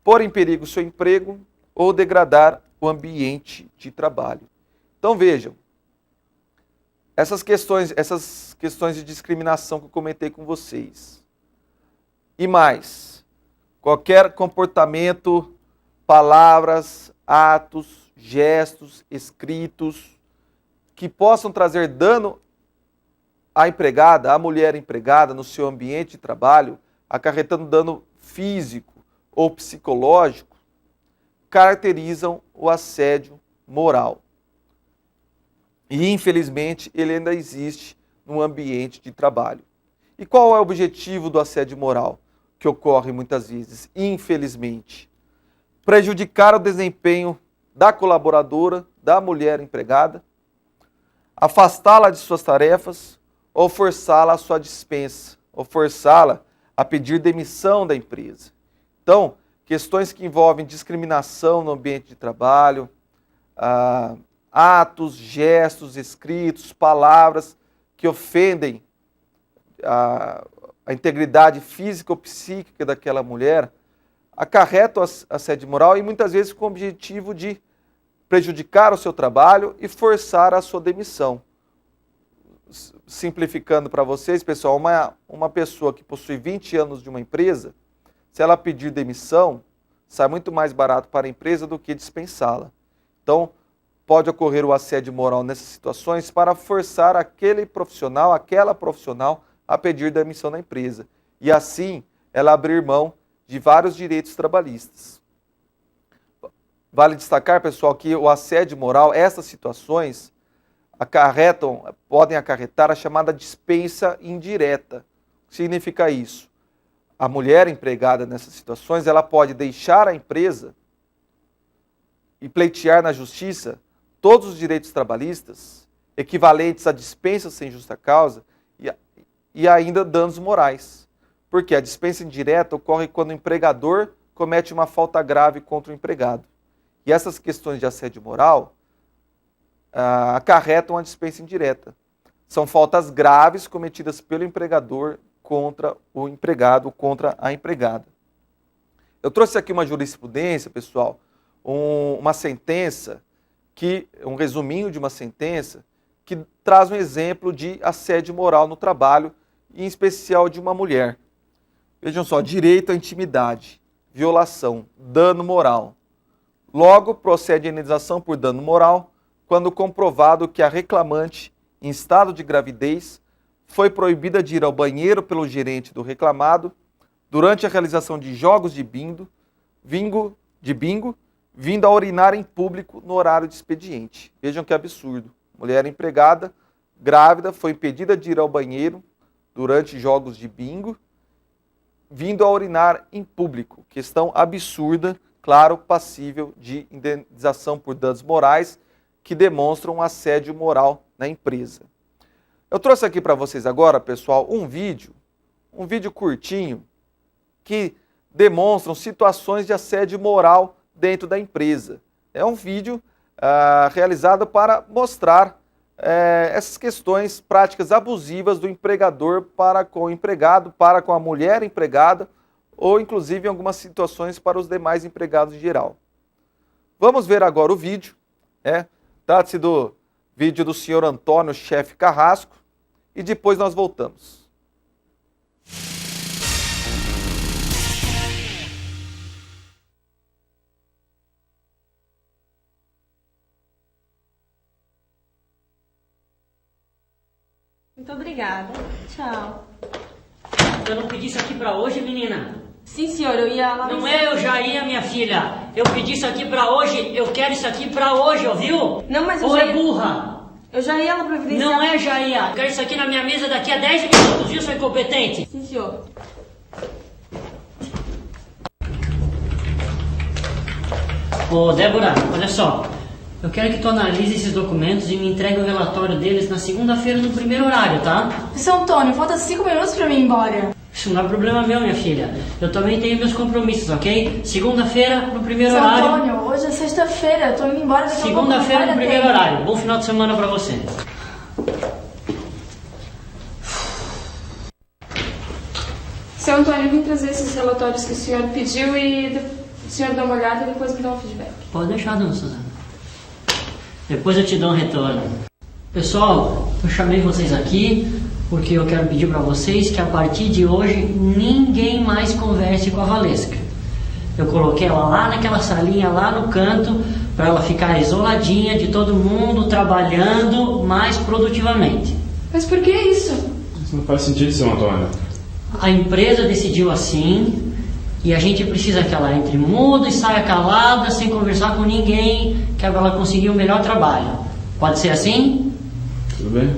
pôr em perigo o seu emprego ou degradar o ambiente de trabalho. Então vejam, essas questões de discriminação que eu comentei com vocês. E mais, qualquer comportamento, palavras, atos, gestos, escritos, que possam trazer dano à empregada, à mulher empregada no seu ambiente de trabalho, acarretando dano físico ou psicológico, caracterizam o assédio moral. E, infelizmente, ele ainda existe no ambiente de trabalho. E qual é o objetivo do assédio moral, que ocorre muitas vezes, infelizmente? Prejudicar o desempenho da colaboradora, da mulher empregada, afastá-la de suas tarefas ou forçá-la à sua dispensa, ou forçá-la a pedir demissão da empresa. Então, questões que envolvem discriminação no ambiente de trabalho, atos, gestos, escritos, palavras que ofendem a integridade física ou psíquica daquela mulher, acarretam assédio moral e muitas vezes com o objetivo de prejudicar o seu trabalho e forçar a sua demissão. Simplificando para vocês, pessoal, uma pessoa que possui 20 anos de uma empresa, se ela pedir demissão, sai muito mais barato para a empresa do que dispensá-la. Então, pode ocorrer o assédio moral nessas situações para forçar aquele profissional, aquela profissional, a pedir demissão da empresa. E assim, ela abrir mão de vários direitos trabalhistas. Vale destacar, pessoal, que o assédio moral, essas situações, podem acarretar a chamada dispensa indireta. O que significa isso? A mulher empregada nessas situações, ela pode deixar a empresa e pleitear na justiça todos os direitos trabalhistas, equivalentes a dispensa sem justa causa e ainda danos morais. Porque a dispensa indireta ocorre quando o empregador comete uma falta grave contra o empregado. E essas questões de assédio moral acarretam a dispensa indireta. São faltas graves cometidas pelo empregador contra o empregado, contra a empregada. Eu trouxe aqui uma jurisprudência, pessoal, uma sentença, um resuminho de uma sentença, que traz um exemplo de assédio moral no trabalho, em especial de uma mulher. Vejam só, direito à intimidade, violação, dano moral. Logo, procede a indenização por dano moral, quando comprovado que a reclamante, em estado de gravidez, foi proibida de ir ao banheiro pelo gerente do reclamado durante a realização de jogos de bingo, vindo a urinar em público no horário de expediente. Vejam que absurdo. Mulher empregada, grávida, foi impedida de ir ao banheiro durante jogos de bingo, vindo a urinar em público. Questão absurda, claro, passível de indenização por danos morais, que demonstram um assédio moral na empresa. Eu trouxe aqui para vocês agora, pessoal, um vídeo curtinho, que demonstra situações de assédio moral dentro da empresa. É um vídeo realizado para mostrar essas questões, práticas abusivas do empregador para com o empregado, para com a mulher empregada, ou inclusive em algumas situações para os demais empregados em geral. Vamos ver agora o vídeo. Trata-se do vídeo do senhor Antônio Chefe Carrasco e depois nós voltamos. Muito obrigada. Tchau. Eu não pedi isso aqui pra hoje, menina. Sim, senhor, eu ia lá... Não é, eu já ia, minha filha. Eu pedi isso aqui pra hoje, eu quero isso aqui pra hoje, ouviu? Não, mas eu Ou já é ia... burra? Eu já ia lá providenciar... Não é, já ia. Eu quero isso aqui na minha mesa daqui a 10 minutos, viu, seu incompetente? Sim, senhor. Ô, Débora, olha só. Eu quero que tu analise esses documentos e me entregue o relatório deles na segunda-feira no primeiro horário, tá? Seu Antônio, falta 5 minutos pra mim ir embora. Isso não é problema meu, minha filha. Eu também tenho meus compromissos, ok? Segunda-feira no primeiro Seu horário. Antônio, hoje é sexta-feira, eu tô indo embora daqui a pouco. Segunda-feira no primeiro horário. Bom final de semana pra você. Seu Antônio, eu vim trazer esses relatórios que o senhor pediu e O senhor dá uma olhada e depois me dá um feedback. Pode deixar, dona Suzana. Depois eu te dou um retorno. Pessoal, eu chamei vocês aqui porque eu quero pedir para vocês que a partir de hoje ninguém mais converse com a Valesca. Eu coloquei ela lá naquela salinha lá no canto para ela ficar isoladinha de todo mundo, trabalhando mais produtivamente. Mas por que isso? Isso não faz sentido, seu Antônio. A empresa decidiu assim e a gente precisa que ela entre muda e saia calada, sem conversar com ninguém, que ela conseguir o melhor trabalho. Pode ser assim? Tudo bem?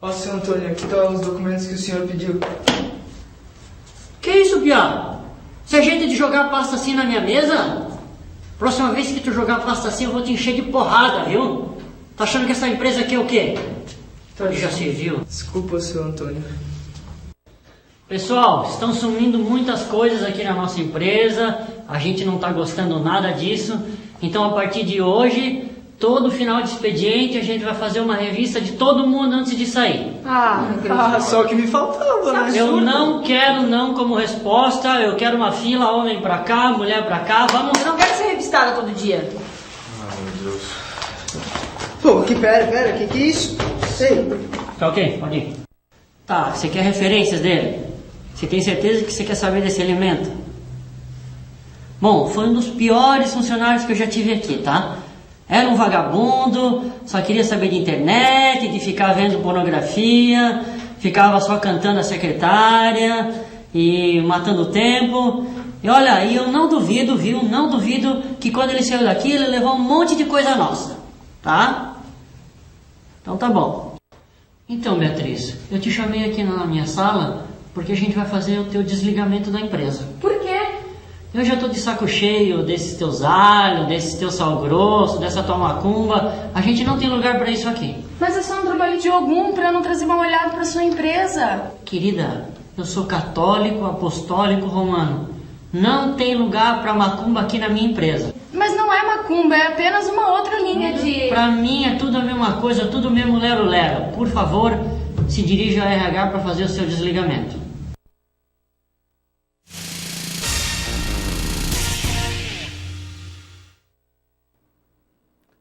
Ó, seu Antônio, aqui estão os documentos que o senhor pediu. Que isso, Piá? Você é jeito de jogar pasta assim na minha mesa? Próxima vez que tu jogar pasta assim eu vou te encher de porrada, viu? Tá achando que essa empresa aqui é o quê? Então já se viu. Desculpa, seu Antônio. Pessoal, estão sumindo muitas coisas aqui na nossa empresa, a gente não está gostando nada disso, então a partir de hoje, todo final de expediente a gente vai fazer uma revista de todo mundo antes de sair. Só o que me faltava, né? Eu não quero não como resposta, eu quero uma fila, homem pra cá, mulher pra cá, vamos... Eu não quero ser revistada todo dia. Meu Deus. Pô, pera, que é isso? Sei. Tá ok, pode ir. Tá, você quer referências dele? Você tem certeza que você quer saber desse elemento? Bom, foi um dos piores funcionários que eu já tive aqui, tá? Era um vagabundo, só queria saber de internet, de ficar vendo pornografia, ficava só cantando a secretária e matando o tempo. E olha, e eu não duvido, viu? Não duvido que quando ele saiu daqui ele levou um monte de coisa nossa, tá? Então tá bom. Então, Beatriz, eu te chamei aqui na minha sala porque a gente vai fazer o teu desligamento da empresa. Por quê? Eu já tô de saco cheio desses teus alhos, desse teu sal grosso, dessa tua macumba. A gente não tem lugar para isso aqui. Mas é só um trabalho de algum pra não trazer mal olhado pra sua empresa. Querida, eu sou católico, apostólico, romano. Não tem lugar para macumba aqui na minha empresa. Mas não é macumba, é apenas uma outra linha de... Para mim é tudo a mesma coisa, tudo mesmo lero-lero. Por favor, se dirija ao RH para fazer o seu desligamento.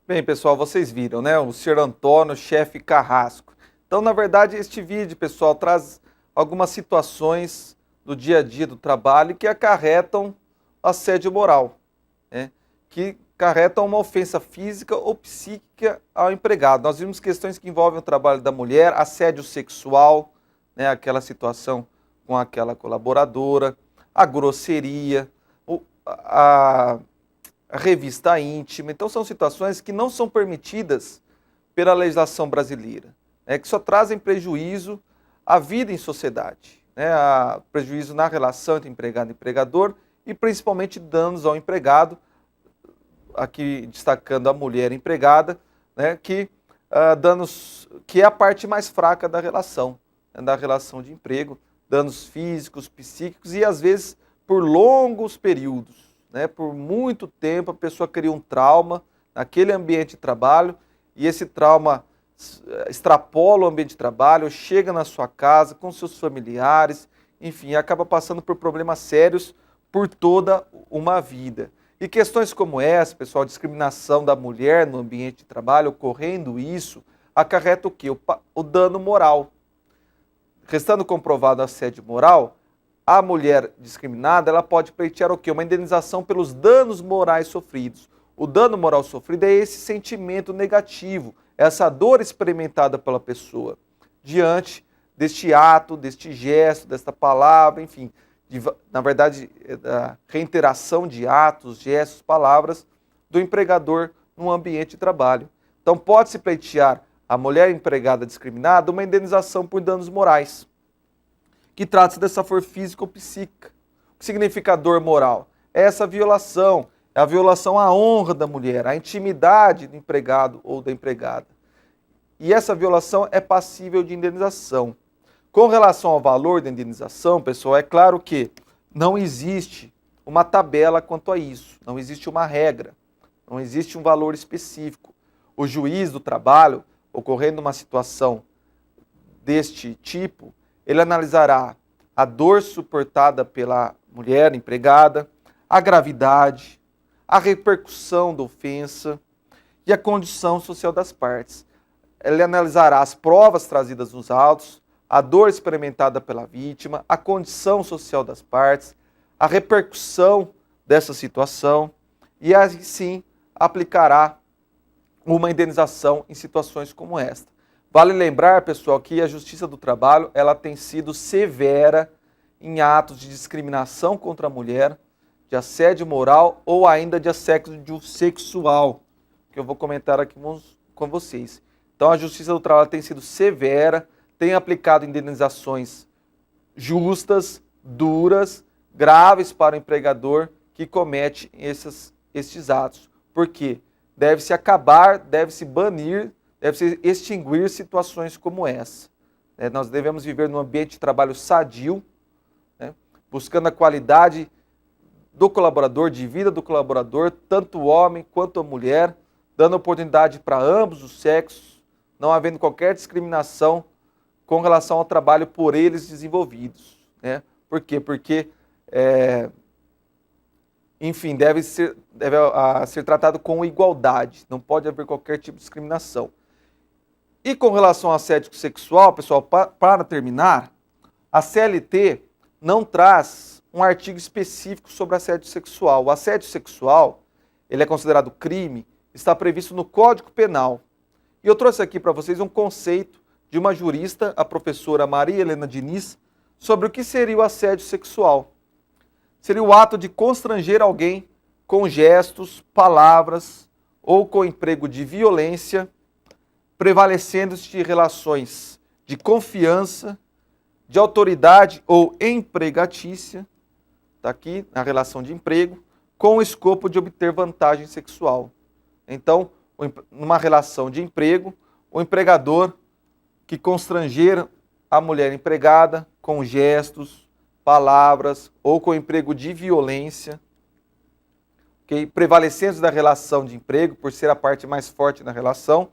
Bem, pessoal, vocês viram, né? O senhor Antônio, chefe carrasco. Então, na verdade, este vídeo, pessoal, traz algumas situações do dia a dia do trabalho que acarretam assédio moral, né? Que acarretam uma ofensa física ou psíquica ao empregado. Nós vimos questões que envolvem o trabalho da mulher, assédio sexual, né? Aquela situação com aquela colaboradora, a grosseria, a revista íntima. Então são situações que não são permitidas pela legislação brasileira, né, que só trazem prejuízo à vida em sociedade, né, prejuízo na relação entre empregado e empregador e principalmente danos ao empregado, aqui destacando a mulher empregada, né, danos que é a parte mais fraca da relação, né, da relação de emprego, danos físicos, psíquicos e às vezes por longos períodos. Né, por muito tempo a pessoa cria um trauma naquele ambiente de trabalho e esse trauma extrapola o ambiente de trabalho, chega na sua casa, com seus familiares, enfim, acaba passando por problemas sérios por toda uma vida. E questões como essa, pessoal, discriminação da mulher no ambiente de trabalho, ocorrendo isso, acarreta o quê? O dano moral. Restando comprovado assédio moral, a mulher discriminada, ela pode pleitear o quê? Uma indenização pelos danos morais sofridos. O dano moral sofrido é esse sentimento negativo, essa dor experimentada pela pessoa diante deste ato, deste gesto, desta palavra, enfim, na verdade, da reiteração de atos, gestos, palavras do empregador no ambiente de trabalho. Então pode-se pleitear a mulher empregada discriminada uma indenização por danos morais, que trata-se dessa for física ou psíquica. O que significa dor moral? É essa violação, é a violação à honra da mulher, à intimidade do empregado ou da empregada. E essa violação é passível de indenização. Com relação ao valor da indenização, pessoal, é claro que não existe uma tabela quanto a isso, não existe uma regra, não existe um valor específico. O juiz do trabalho, ocorrendo uma situação deste tipo, ele analisará a dor suportada pela mulher empregada, a gravidade, a repercussão da ofensa e a condição social das partes. Ele analisará as provas trazidas nos autos, a dor experimentada pela vítima, a condição social das partes, a repercussão dessa situação e assim sim aplicará uma indenização em situações como esta. Vale lembrar, pessoal, que a Justiça do Trabalho ela tem sido severa em atos de discriminação contra a mulher, de assédio moral ou ainda de assédio sexual, que eu vou comentar aqui com vocês. Então a Justiça do Trabalho tem sido severa, tem aplicado indenizações justas, duras, graves para o empregador que comete estes atos. Por quê? Deve-se acabar, deve-se banir, deve-se extinguir situações como essa. Nós devemos viver num ambiente de trabalho sadio, buscando a qualidade do colaborador, de vida do colaborador, tanto o homem quanto a mulher, dando oportunidade para ambos os sexos, não havendo qualquer discriminação com relação ao trabalho por eles desenvolvidos. Por quê? Porque, enfim, deve ser tratado com igualdade, não pode haver qualquer tipo de discriminação. E com relação ao assédio sexual, pessoal, para terminar, a CLT não traz um artigo específico sobre assédio sexual. O assédio sexual, ele é considerado crime, está previsto no Código Penal. E eu trouxe aqui para vocês um conceito de uma jurista, a professora Maria Helena Diniz, sobre o que seria o assédio sexual. Seria o ato de constranger alguém com gestos, palavras ou com emprego de violência, prevalecendo-se de relações de confiança, de autoridade ou empregatícia, está aqui na relação de emprego, com o escopo de obter vantagem sexual. Então, numa relação de emprego, o empregador que constranger a mulher empregada com gestos, palavras ou com emprego de violência, prevalecendo da relação de emprego, por ser a parte mais forte da relação,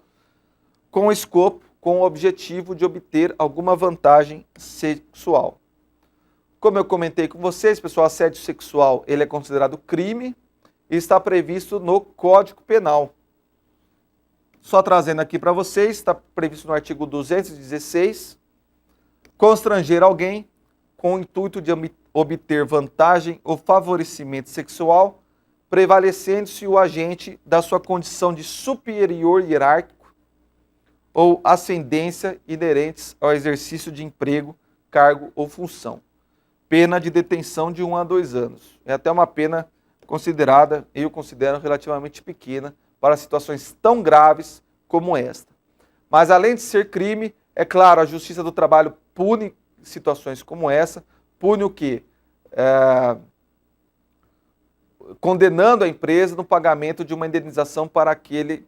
com o escopo, com o objetivo de obter alguma vantagem sexual. Como eu comentei com vocês, pessoal, assédio sexual ele é considerado crime e está previsto no Código Penal. Só trazendo aqui para vocês, está previsto no artigo 216, constranger alguém com o intuito de obter vantagem ou favorecimento sexual, prevalecendo-se o agente da sua condição de superior hierárquico ou ascendência inerentes ao exercício de emprego, cargo ou função. Pena de detenção de 1 a 2 anos. É até uma pena considerada, eu considero relativamente pequena, para situações tão graves como esta. Mas além de ser crime, é claro, a Justiça do Trabalho pune situações como essa, pune o quê? Condenando a empresa no pagamento de uma indenização para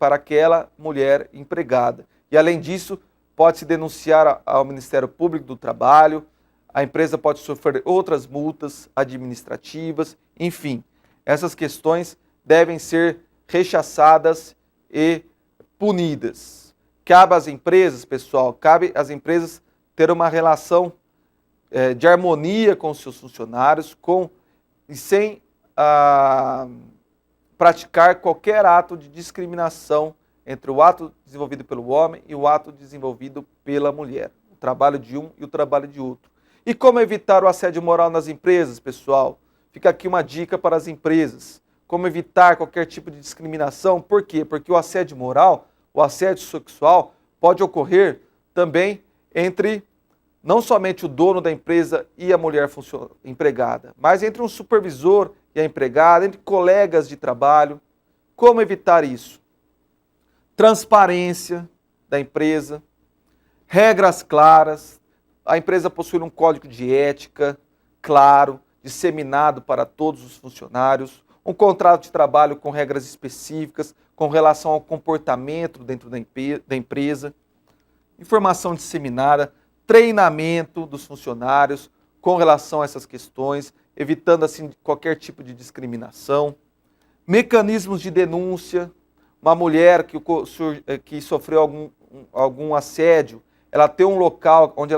aquela mulher empregada. E além disso, pode-se denunciar ao Ministério Público do Trabalho, a empresa pode sofrer outras multas administrativas, enfim, essas questões devem ser rechaçadas e punidas. Cabe às empresas, pessoal, cabe às empresas ter uma relação de harmonia com os seus funcionários e sem praticar qualquer ato de discriminação entre o ato desenvolvido pelo homem e o ato desenvolvido pela mulher. O trabalho de um e o trabalho de outro. E como evitar o assédio moral nas empresas, pessoal? Fica aqui uma dica para as empresas. Como evitar qualquer tipo de discriminação. Por quê? Porque o assédio moral, o assédio sexual, pode ocorrer também entre não somente o dono da empresa e a mulher empregada, mas entre um supervisor e a empregada, entre colegas de trabalho. Como evitar isso? Transparência da empresa, regras claras, a empresa possui um código de ética claro, disseminado para todos os funcionários, um contrato de trabalho com regras específicas com relação ao comportamento dentro da empresa, informação disseminada, treinamento dos funcionários com relação a essas questões, evitando assim qualquer tipo de discriminação, mecanismos de denúncia. Uma mulher que sofreu algum assédio, ela tem um local onde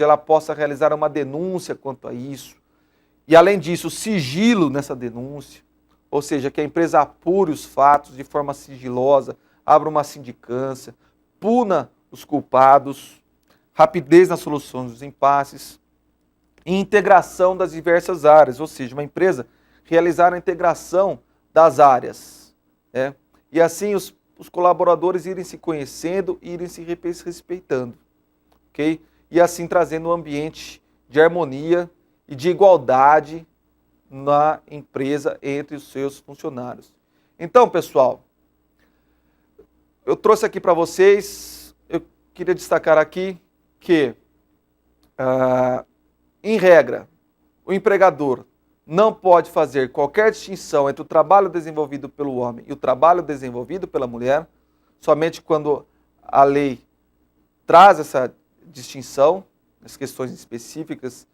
ela possa realizar uma denúncia quanto a isso. E além disso, sigilo nessa denúncia, ou seja, que a empresa apure os fatos de forma sigilosa, abra uma sindicância, puna os culpados, rapidez na solução dos impasses e integração das diversas áreas, ou seja, uma empresa realizar a integração das áreas, né? E assim os colaboradores irem se conhecendo e irem se respeitando, ok? E assim trazendo um ambiente de harmonia e de igualdade na empresa entre os seus funcionários. Então, pessoal, eu trouxe aqui para vocês, eu queria destacar aqui que, em regra, o empregador não pode fazer qualquer distinção entre o trabalho desenvolvido pelo homem e o trabalho desenvolvido pela mulher, somente quando a lei traz essa distinção, as questões específicas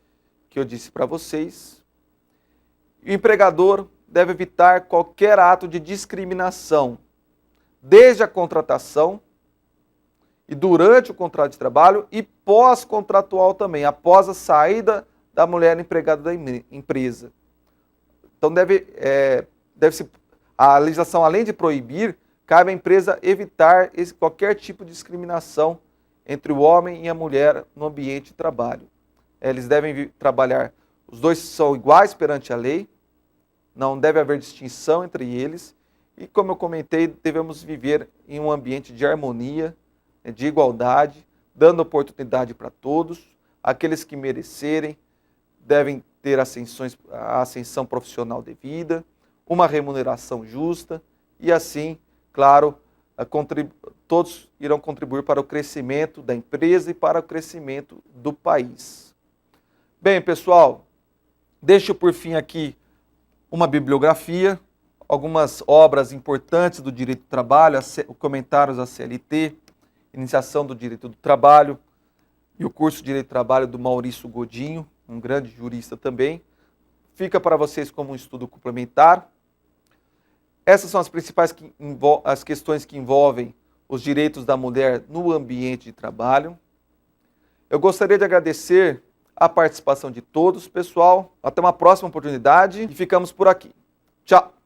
que eu disse para vocês. O empregador deve evitar qualquer ato de discriminação, desde a contratação e durante o contrato de trabalho e pós-contratual também, após a saída da mulher empregada da empresa. Então a legislação, além de proibir, cabe à empresa evitar qualquer tipo de discriminação entre o homem e a mulher no ambiente de trabalho. Eles devem trabalhar, os dois são iguais perante a lei, não deve haver distinção entre eles, e como eu comentei, devemos viver em um ambiente de harmonia, de igualdade, dando oportunidade para todos, aqueles que merecerem devem ter a ascensão profissional devida, uma remuneração justa, e assim, claro, todos irão contribuir para o crescimento da empresa e para o crescimento do país. Bem, pessoal, deixo por fim aqui uma bibliografia, algumas obras importantes do direito do trabalho, comentários da CLT, iniciação do direito do trabalho e o curso de direito do trabalho do Maurício Godinho, um grande jurista também. Fica para vocês como um estudo complementar. Essas são as principais as questões que envolvem os direitos da mulher no ambiente de trabalho. Eu gostaria de agradecer a participação de todos, pessoal. Até uma próxima oportunidade e ficamos por aqui. Tchau!